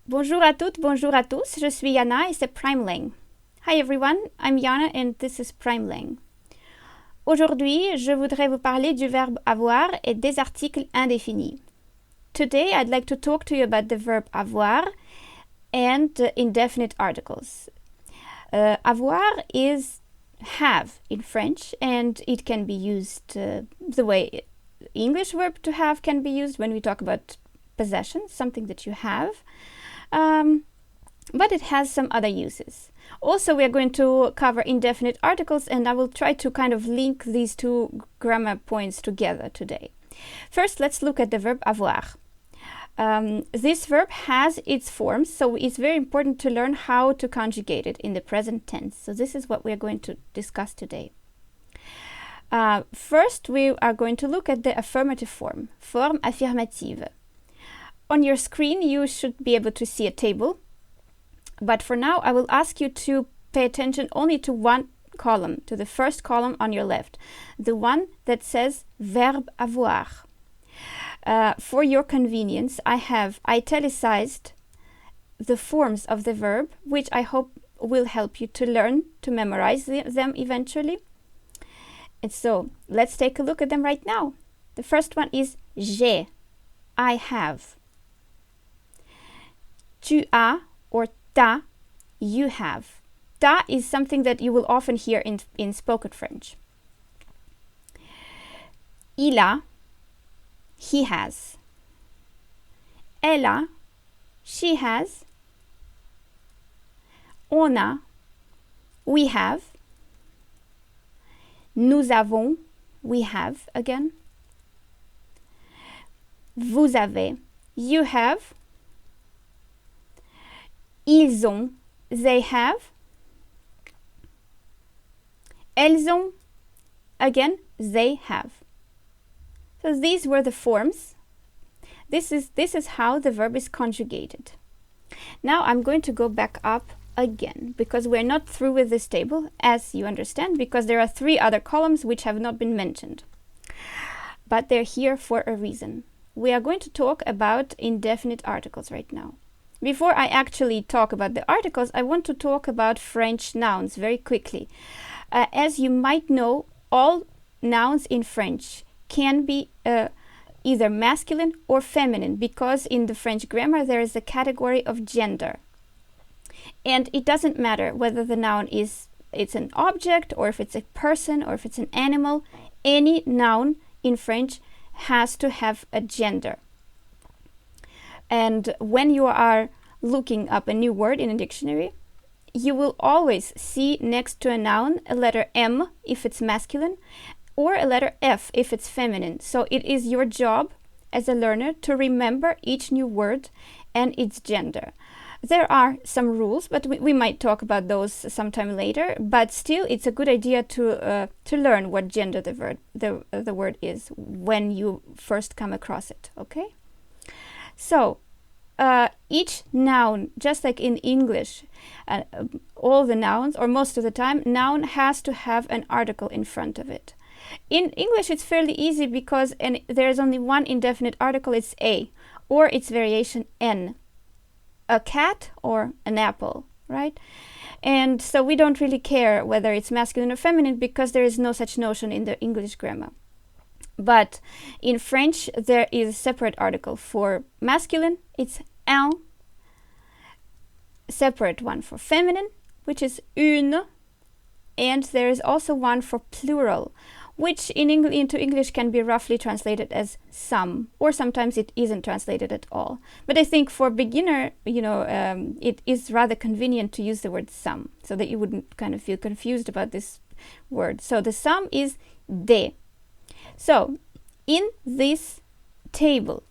Bonjour à toutes, bonjour à tous, je suis Yana et c'est Primeling. Hi everyone, I'm Yana and this is Primeling. Aujourd'hui, je voudrais vous parler du verbe avoir et des articles indéfinis. Today, I'd like to talk to you about the verb avoir and the indefinite articles. Avoir is have in French, and it can be used the way English verb to have can be used when we talk about possession, something that you have. But it has some other uses. Also, we are going to cover indefinite articles, and I will try to kind of link these two grammar points together today. First, let's look at the verb avoir. This verb has its forms, so it's very important to learn how to conjugate it in the present tense. So this is what we are going to discuss today. First, we are going to look at the affirmative form affirmative. On your screen, you should be able to see a table, but for now, I will ask you to pay attention only to one column, to the first column on your left, the one that says verbe avoir. For your convenience, I have italicized the forms of the verb, which I hope will help you to learn to memorize them eventually. And so, let's take a look at them right now. The first one is j'ai, I have. Tu as or t'as, you have. Ta is something that you will often hear in spoken French. Il a, he has. Elle a, she has. On a, we have. Nous avons, we have again. Vous avez, you have. Ils ont, they have. Elles ont, again, they have. So these were the forms. This is how the verb is conjugated. Now I'm going to go back up again because we're not through with this table, as you understand, because there are 3 other columns which have not been mentioned. But they're here for a reason. We are going to talk about indefinite articles right now. Before I actually talk about the articles, I want to talk about French nouns very quickly. As you might know, all nouns in French can be either masculine or feminine, because in the French grammar there is a category of gender. And it doesn't matter whether the noun it's an object, or if it's a person, or if it's an animal. Any noun in French has to have a gender. And when you are looking up a new word in a dictionary, you will always see next to a noun a letter M if it's masculine, or a letter F if it's feminine. So it is your job as a learner to remember each new word and its gender. There are some rules, but we might talk about those sometime later. But still, it's a good idea to learn what gender the word is when you first come across it. Okay. So, each noun, just like in English, all the nouns, or most of the time, noun has to have an article in front of it. In English, it's fairly easy because there is only one indefinite article, it's a, or its variation n. A cat or an apple, right? And so we don't really care whether it's masculine or feminine because there is no such notion in the English grammar. But in French, there is a separate article for masculine, it's un. Separate one for feminine, which is une. And there is also one for plural, which into English can be roughly translated as some, or sometimes it isn't translated at all. But I think for beginner, it is rather convenient to use the word some, so that you wouldn't kind of feel confused about this word. So the sum is des. So, in this table,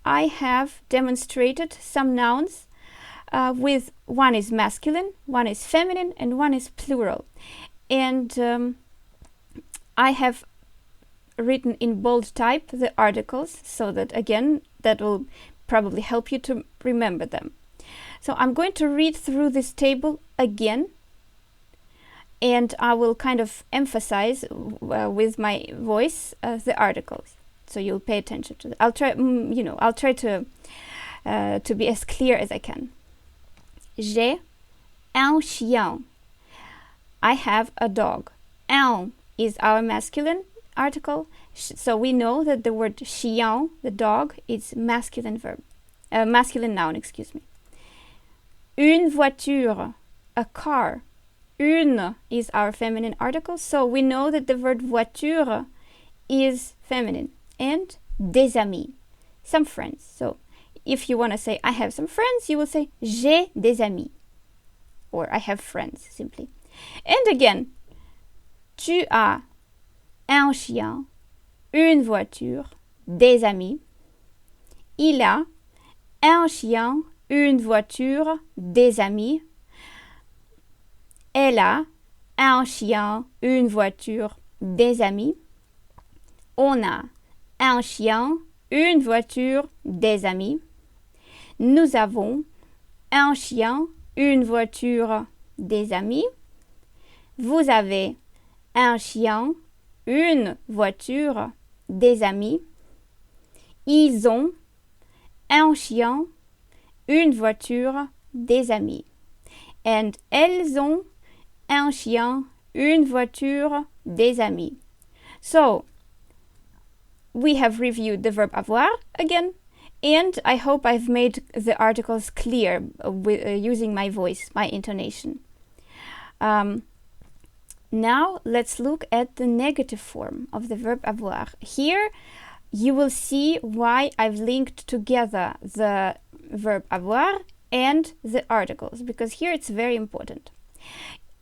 I have demonstrated some nouns with one is masculine, one is feminine, and one is plural. And I have written in bold type the articles, so that, again, that will probably help you to remember them. So I'm going to read through this table again, and I will kind of emphasize with my voice the articles, so you'll pay attention to that. I'll try to be as clear as I can. j'ai un chien. I have a dog. Un is our masculine article, so we know that the word chien, the dog, is masculine masculine noun, excuse me. Une voiture, a car. Une is our feminine article, so we know that the word voiture is feminine. And des amis, some friends. So if you want to say I have some friends, you will say j'ai des amis, or I have friends simply. And again, tu as un chien, une voiture, des amis. Il a un chien, une voiture, des amis. Elle a un chien, une voiture, des amis. On a un chien, une voiture, des amis. Nous avons un chien, une voiture, des amis. Vous avez un chien, une voiture, des amis. Ils ont un chien, une voiture, des amis. And elles ont un chien, une voiture, des amis. So, we have reviewed the verb avoir again, and I hope I've made the articles clear with using my voice, my intonation. Now let's look at the negative form of the verb avoir. Here you will see why I've linked together the verb avoir and the articles, because here it's very important.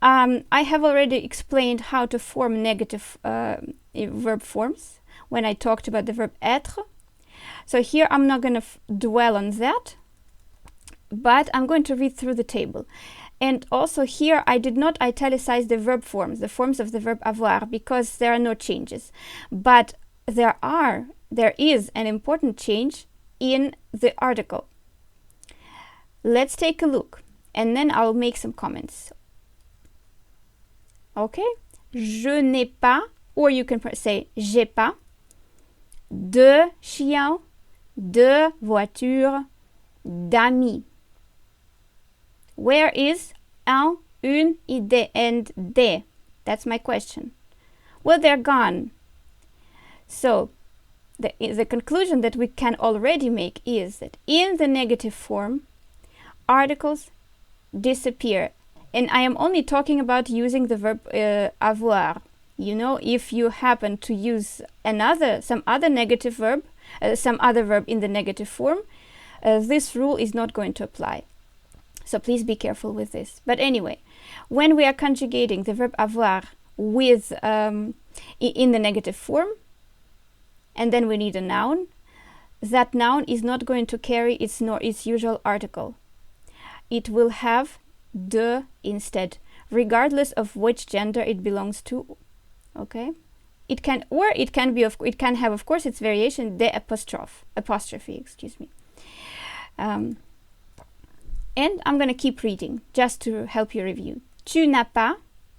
I have already explained how to form negative verb forms when I talked about the verb être. So here I'm not going to dwell on that, but I'm going to read through the table. And also here I did not italicize the verb forms, the forms of the verb avoir, because there are no changes. But there is an important change in the article. Let's take a look, and then I'll make some comments. Okay? Je n'ai pas, or you can say j'ai pas, de chien, de voiture, d'amis. Where is un, une, idée, and des? That's my question. Well, they're gone. So, the conclusion that we can already make is that in the negative form, articles disappear. And I am only talking about using the verb avoir. You know, if you happen to use some other verb in the negative form, this rule is not going to apply. So please be careful with this. But anyway, when we are conjugating the verb avoir with in the negative form, and then we need a noun, that noun is not going to carry its usual article. It will have de instead, regardless of which gender it belongs to. Okay, it can have, of course, its variation, de apostrophe, excuse me. And I'm going to keep reading just to help you review. Tu n'as pas,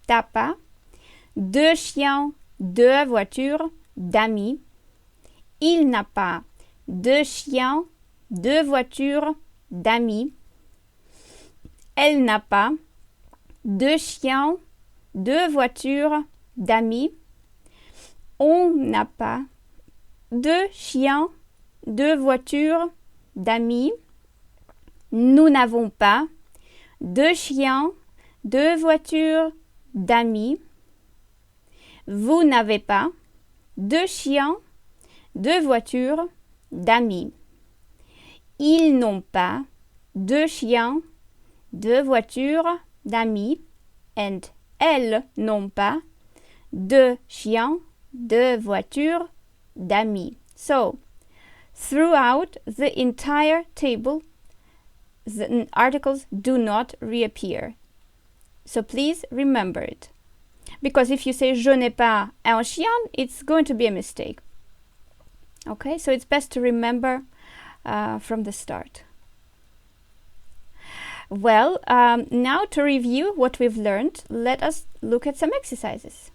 t'as pas, de chien, de voiture, d'amis. Il n'a pas de chien, de voiture, d'amis. Elle n'a pas de chien, de voiture, d'amis. On n'a pas de chien, de voiture, d'amis. Nous n'avons pas de chien, de voiture, d'amis. Vous n'avez pas de chien, de voiture, d'amis. Ils n'ont pas de chien, de voiture, d'amis. And elles n'ont pas de chien, de voiture, d'amis. So, throughout the entire table, the articles do not reappear. So please remember it. Because if you say je n'ai pas un chien, it's going to be a mistake. Okay, so it's best to remember from the start. Well, now to review what we've learned, let us look at some exercises.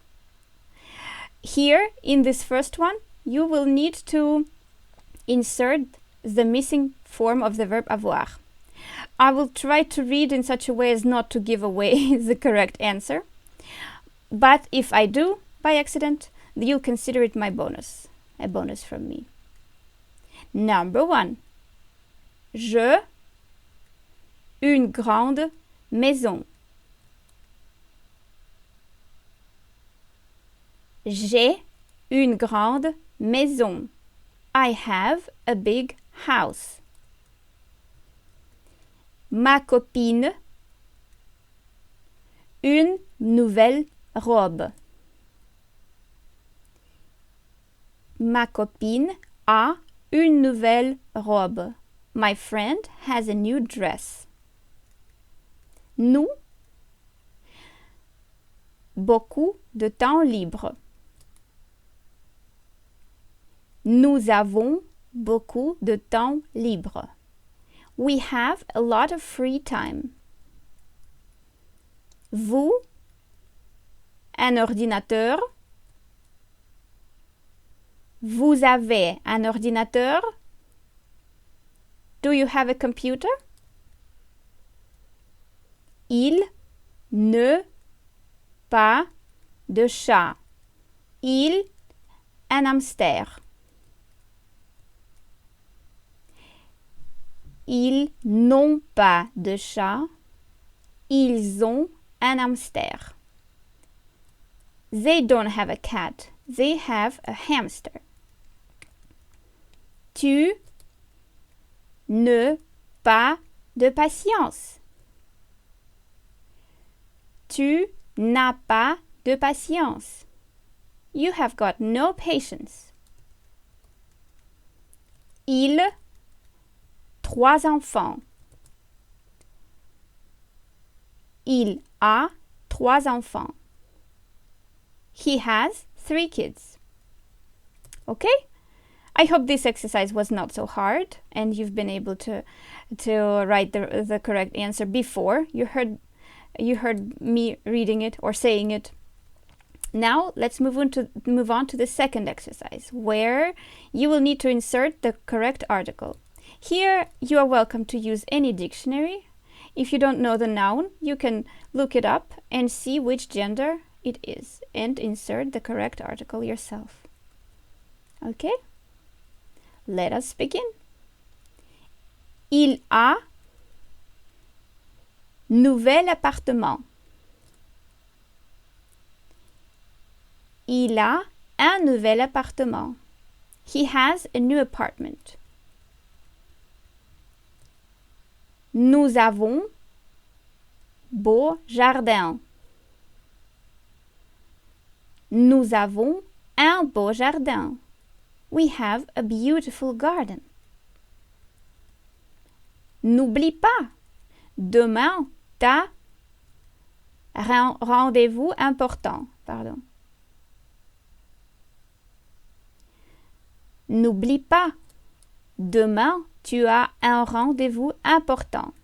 Here, in this first one, you will need to insert the missing form of the verb avoir. I will try to read in such a way as not to give away the correct answer. But if I do, by accident, you'll consider it my bonus. A bonus from me. Number 1. Je une grande maison. J'ai une grande maison. I have a big house. Ma copine une nouvelle robe. Ma copine a une nouvelle robe. My friend has a new dress. Nous, beaucoup de temps libre. Nous avons beaucoup de temps libre. We have a lot of free time. Vous, un ordinateur. Vous avez un ordinateur? Do you have a computer? Il ne pas de chat. Il un hamster. Ils n'ont pas de chat. Ils ont un hamster. They don't have a cat. They have a hamster. Tu ne pas de patience. Tu n'as pas de patience. You have got no patience. Il 3 enfants. Il a 3 enfants. He has 3 kids. Okay? I hope this exercise was not so hard and you've been able to write the correct answer before you heard me reading it or saying it. Now let's move on to the second exercise, where you will need to insert the correct article. Here you are welcome to use any dictionary. If you don't know the noun, you can look it up and see which gender it is and insert the correct article yourself. Okay? Let us begin. Il a nouvel appartement. Il a un nouvel appartement. He has a new apartment. Nous avons beau jardin. Nous avons un beau jardin. We have a beautiful garden. N'oublie pas, demain, t'as rendez-vous important. Pardon. N'oublie pas, demain, tu as un rendez-vous important.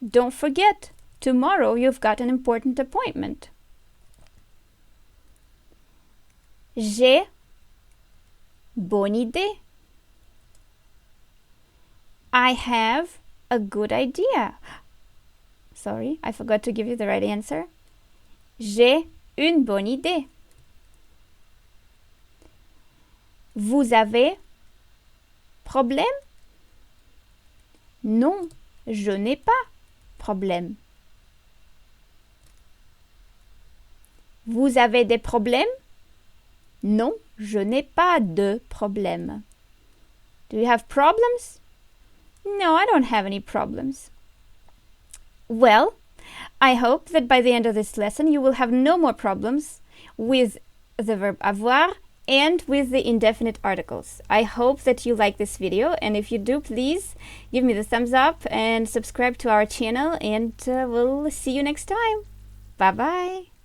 Don't forget, tomorrow you've got an important appointment. J'ai bonne idée. I have a good idea. Sorry, I forgot to give you the right answer. J'ai une bonne idée. Vous avez problème? Non, je n'ai pas problème. Vous avez des problèmes? Non, je n'ai pas de problème. Do you have problems? No, I don't have any problems. Well, I hope that by the end of this lesson you will have no more problems with the verb avoir and with the indefinite articles. I hope that you like this video, and if you do, please give me the thumbs up and subscribe to our channel, and we'll see you next time. Bye bye.